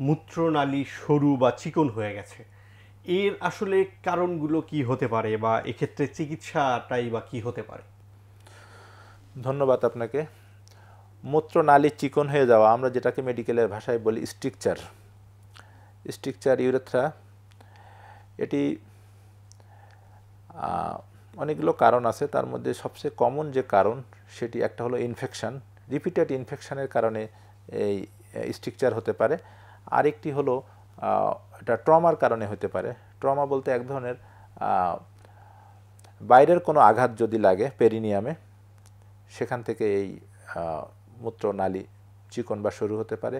মূত্রনালী সরু বা চিকন হয়ে গেছে, এর আসলে কারণগুলো কি হতে পারে বা এক্ষেত্রে চিকিৎসাটাই বা কি হতে পারে? ধন্যবাদ আপনাকে। মূত্রনালী চিকন হয়ে যাওয়া, আমরা যেটাকে মেডিকেলের ভাষায় বলি স্ট্রিকচার, স্ট্রিকচার ইউরেথ্রা, এটি অনেকগুলো কারণ আছে। তার মধ্যে সবচেয়ে কমন যে কারণ সেটি একটা হলো ইনফেকশন, রিপিটেড ইনফেকশনের কারণে এই স্ট্রিকচার হতে পারে। আরেকটি হলো এটা ট্রমার কারণে হতে পারে। ট্রমা বলতে এক ধরনের বাইরের কোনো আঘাত যদি লাগে পেরিনিয়ামে, সেখান থেকে এই মূত্রনালী চিকন বা সরু হতে পারে।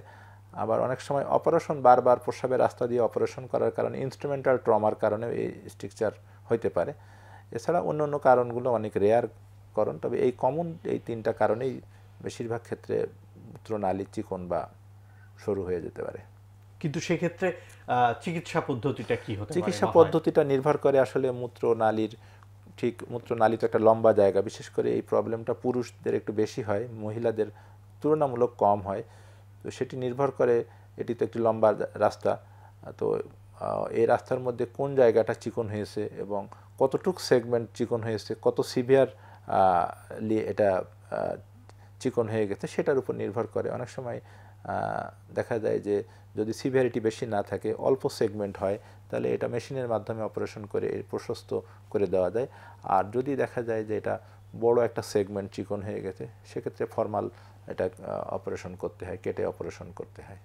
আবার অনেক সময় অপারেশন, বারবার প্রস্রাবের রাস্তা দিয়ে অপারেশন করার কারণে, ইনস্ট্রুমেন্টাল ট্রমার কারণে এই স্ট্রিকচার হইতে পারে। এছাড়া অন্য অন্য কারণগুলো অনেক রেয়ার কারণ, তবে এই কমন এই তিনটা কারণেই বেশিরভাগ ক্ষেত্রে মূত্রনালী চিকন বা সরু হয়ে যেতে পারে। কিন্তু সেক্ষেত্রে চিকিৎসা পদ্ধতিটা কি হতে পারে চিকিৎসা বা হয়? পদ্ধতিটা নির্ভর করে আসলে মূত্রনালীর, ঠিক মূত্রনালী তো একটা লম্বা জায়গা, বিশেষ করে এই প্রবলেমটা পুরুষদের একটু বেশি হয়, মহিলাদের তুলনামূলক কম হয়। তো সেটি নির্ভর করে, এটি তো একটি লম্বা রাস্তা, তো এই রাস্তার মধ্যে কোন জায়গাটা চিকন হয়েছে এবং কতটুক সেগমেন্ট চিকন হয়েছে, কত সিভিয়ার এটা চিকন হয়ে গেছে, সেটার উপর নির্ভর করে। অনেক সময় দেখা যায় যে যদি সিভিয়ারিটি বেশি না থাকে, অল্প সেগমেন্ট হয়, তাহলে এটা মেশিনের মাধ্যমে অপারেশন করে এর প্রশস্ত করে দেওয়া যায়। আর যদি দেখা যায় যে এটা বড় একটা সেগমেন্ট চিকন হয়ে গেছে, সেক্ষেত্রে ফর্মাল এটা অপারেশন করতে হয়, কেটে অপারেশন করতে হয়।